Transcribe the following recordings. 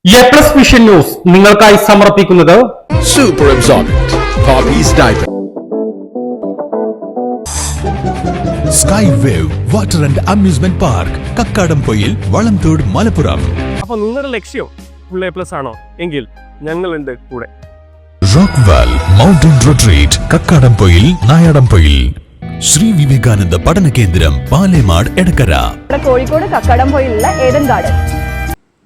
A plus vision news നിങ്ങൾക്കായി സമർപ്പിക്കുന്നത് Super Absorbent Poppy's Diaper. Sky Wave Water and Amusement Park, Kakkadampoyil, Valamthode, Malappuram. അപ്പോൾ നിങ്ങളുടെ ലക്ഷ്യം ഫുൾ എ പ്ലസ് ആണോ എങ്കിൽ ഞങ്ങളുണ്ട് കൂടെ. Rockvale mountain retreat, Kakkadampoyil, Nayadampoyil. Shri Vivekananda പഠന കേന്ദ്രം, പാലേമാട്, എടക്കര. കോഴിക്കോട് കക്കാടംപൊയിലുള്ള ഏഡൻ ഗാർഡൻ.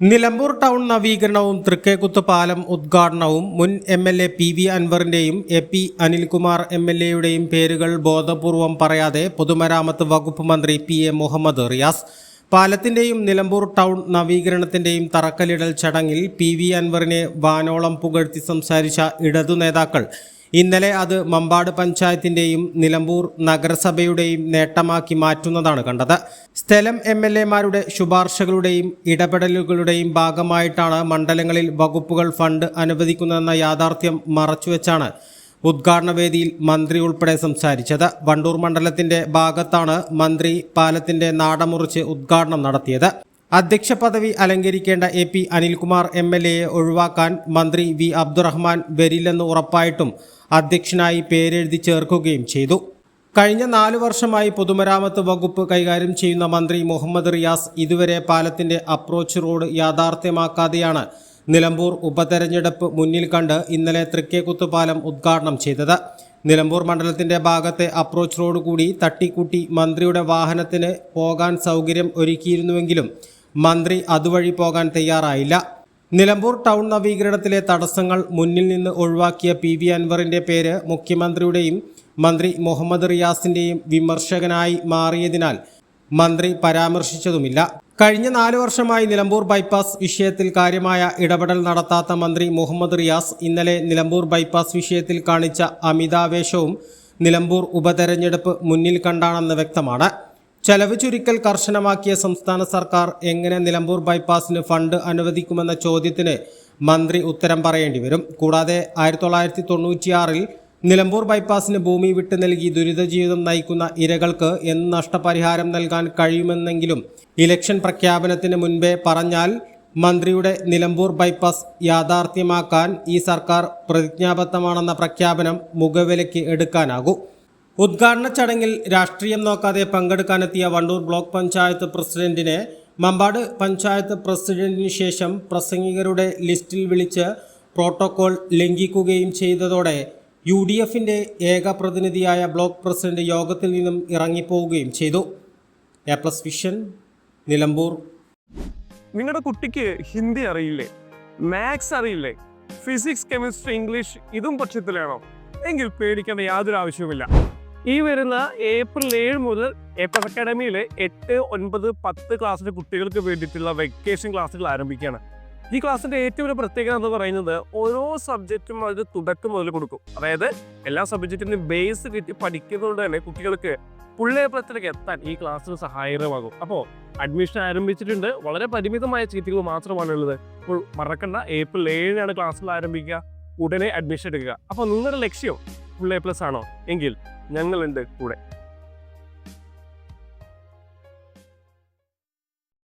നിലമ്പൂർ ടൗൺ നവീകരണവും തൃക്കേക്കുത്ത് പാലം ഉദ്ഘാടനവും മുൻ MLA PV അൻവറിന്റെയും AP അനിൽകുമാർ MLAയുടെയും പേരുകൾ ബോധപൂർവം പറയാതെ പൊതുമരാമത്ത് വകുപ്പ് മന്ത്രി PA മുഹമ്മദ് റിയാസ്. പാലത്തിന്റെയും നിലമ്പൂർ ടൗൺ നവീകരണത്തിന്റെയും തറക്കല്ലിടൽ ചടങ്ങിൽ PV അൻവറിനെ വാനോളം പുകഴ്ത്തി സംസാരിച്ച ഇടതു നേതാക്കൾ ഇന്നലെ അത് മമ്പാട് പഞ്ചായത്തിന്റെയും നിലമ്പൂർ നഗരസഭയുടെയും നേട്ടമാക്കി മാറ്റുന്നതാണ് കണ്ടത്. സ്ഥലം MLAമാരുടെ ശുപാർശകളുടെയും ഇടപെടലുകളുടെയും ഭാഗമായിട്ടാണ് മണ്ഡലങ്ങളിൽ വകുപ്പുകൾ ഫണ്ട് അനുവദിക്കുന്നതെന്ന യാഥാർത്ഥ്യം മറച്ചുവെച്ചാണ് ഉദ്ഘാടന വേദിയിൽ മന്ത്രി ഉൾപ്പെടെ സംസാരിച്ചത്. വണ്ടൂർ മണ്ഡലത്തിന്റെ ഭാഗത്താണ് മന്ത്രി പാലത്തിന്റെ നാടമുറിച്ച് ഉദ്ഘാടനം നടത്തിയത്. അധ്യക്ഷ പദവി അലങ്കരിക്കേണ്ട AP അനിൽകുമാർ MLAയെ ഒഴിവാക്കാൻ മന്ത്രി V അബ്ദുറഹ്മാൻ വരില്ലെന്ന് ഉറപ്പായിട്ടും അധ്യക്ഷനായി പേരെഴുതി ചേർക്കുകയും ചെയ്തു. കഴിഞ്ഞ 4 വർഷമായി പൊതുമരാമത്ത് വകുപ്പ് കൈകാര്യം ചെയ്യുന്ന മന്ത്രി മുഹമ്മദ് റിയാസ് ഇതുവരെ പാലത്തിന്റെ അപ്രോച്ച് റോഡ് യാഥാർത്ഥ്യമാക്കാതെയാണ് നിലമ്പൂർ ഉപതെരഞ്ഞെടുപ്പ് മുന്നിൽ കണ്ട് ഇന്നലെ തൃക്കേക്കുത്ത് പാലം ഉദ്ഘാടനം ചെയ്തത്. നിലമ്പൂർ മണ്ഡലത്തിന്റെ ഭാഗത്തെ അപ്രോച്ച് റോഡ് കൂടി തട്ടിക്കൂട്ടി മന്ത്രിയുടെ വാഹനത്തിന് പോകാൻ സൗകര്യം ഒരുക്കിയിരുന്നുവെങ്കിലും മന്ത്രി അതുവഴി പോകാൻ തയ്യാറായില്ല. നിലമ്പൂർ ടൗൺ നവീകരണത്തിലെ തടസ്സങ്ങൾ മുന്നിൽ നിന്ന് ഒഴിവാക്കിയ PV അൻവറിന്റെ പേര് മുഖ്യമന്ത്രിയുടെയും മന്ത്രി മുഹമ്മദ് റിയാസിന്റെയും വിമർശകനായി മാറിയതിനാൽ മന്ത്രി പരാമർശിച്ചതുമില്ല. കഴിഞ്ഞ 4 വർഷമായി നിലമ്പൂർ ബൈപ്പാസ് വിഷയത്തിൽ കാര്യമായ ഇടപെടൽ നടത്താത്ത മന്ത്രി മുഹമ്മദ് റിയാസ് ഇന്നലെ നിലമ്പൂർ ബൈപ്പാസ് വിഷയത്തിൽ കാണിച്ച അമിതാവേശവും നിലമ്പൂർ ഉപതെരഞ്ഞെടുപ്പ് മുന്നിൽ കണ്ടാണെന്ന് വ്യക്തമാണ്. ചെലവ് ചുരുക്കൽ കർശനമാക്കിയ സംസ്ഥാന സർക്കാർ എങ്ങനെ നിലമ്പൂർ ബൈപ്പാസിന് ഫണ്ട് അനുവദിക്കുമെന്ന ചോദ്യത്തിന് മന്ത്രി ഉത്തരം പറയേണ്ടി വരും. കൂടാതെ 1996-ൽ നിലമ്പൂർ ബൈപ്പാസിന് ഭൂമി വിട്ടു നൽകി ദുരിത ജീവിതം നയിക്കുന്ന ഇരകൾക്ക് എന്ന് നഷ്ടപരിഹാരം നൽകാൻ കഴിയുമെന്നെങ്കിലും ഇലക്ഷൻ പ്രഖ്യാപനത്തിന് മുൻപേ പറഞ്ഞാൽ മന്ത്രിയുടെ നിലമ്പൂർ ബൈപ്പാസ് യാഥാർത്ഥ്യമാക്കാൻ ഈ സർക്കാർ പ്രതിജ്ഞാബദ്ധമാണെന്ന പ്രഖ്യാപനം മുഖവിലയ്ക്ക് എടുക്കാനാകൂ. ഉദ്ഘാടന ചടങ്ങിൽ രാഷ്ട്രീയം നോക്കാതെ പങ്കെടുക്കാനെത്തിയ വണ്ടൂർ ബ്ലോക്ക് പഞ്ചായത്ത് പ്രസിഡന്റിനെ മമ്പാട് പഞ്ചായത്ത് പ്രസിഡന്റിന് ശേഷം പ്രസംഗികരുടെ ലിസ്റ്റിൽ വിളിച്ച് പ്രോട്ടോകോൾ ലംഘിക്കുകയും ചെയ്തതോടെ UDFന്റെ ഏക പ്രതിനിധിയായ ബ്ലോക്ക് പ്രസിഡന്റ് യോഗത്തിൽ നിന്നും ഇറങ്ങിപ്പോവുകയും ചെയ്തു. A plus vision, Nilambur. നിങ്ങളുടെ കുട്ടിക്ക് ഹിന്ദി അറിയില്ലേ, മാത്സ് അറിയില്ലേ, ഫിസിക്സ്, കെമിസ്ട്രി, ഇംഗ്ലീഷ് ഇതും പക്ഷത്തിലാണോ എങ്കിൽ പേടിക്കേണ്ട യാതൊരു ആവശ്യവുമില്ല. ഈ വരുന്ന April 7 മുതൽ എ പ്ലസ് അക്കാഡമിയിലെ 8, 9, 10 ക്ലാസ്സിലെ കുട്ടികൾക്ക് വേണ്ടിയിട്ടുള്ള വെക്കേഷൻ ക്ലാസ്സുകൾ ആരംഭിക്കുകയാണ്. ഈ ക്ലാസ്സിൻ്റെ ഏറ്റവും വലിയ പ്രത്യേകത എന്ന് പറയുന്നത് ഓരോ സബ്ജക്റ്റും അത് തുടക്കം മുതൽ കൊടുക്കും. അതായത് എല്ലാ സബ്ജക്റ്റിനും ബേസ് കിട്ടി പഠിക്കുന്നതുകൊണ്ട് തന്നെ കുട്ടികൾക്ക് ഫുൾ എ പ്ലസിലേക്ക് എത്താൻ ഈ ക്ലാസ്സിന് സഹായകരമാകും. അപ്പോൾ അഡ്മിഷൻ ആരംഭിച്ചിട്ടുണ്ട്. വളരെ പരിമിതമായ സീറ്റുകൾ മാത്രമാണുള്ളത്. അപ്പോൾ മറക്കണ്ട, April 7 ക്ലാസ്സുകൾ ആരംഭിക്കുക. ഉടനെ അഡ്മിഷൻ എടുക്കുക. അപ്പോൾ നിങ്ങളുടെ ലക്ഷ്യം ഫുൾ എ പ്ലസ് ആണോ എങ്കിൽ ഞങ്ങളുണ്ട് കൂടെ.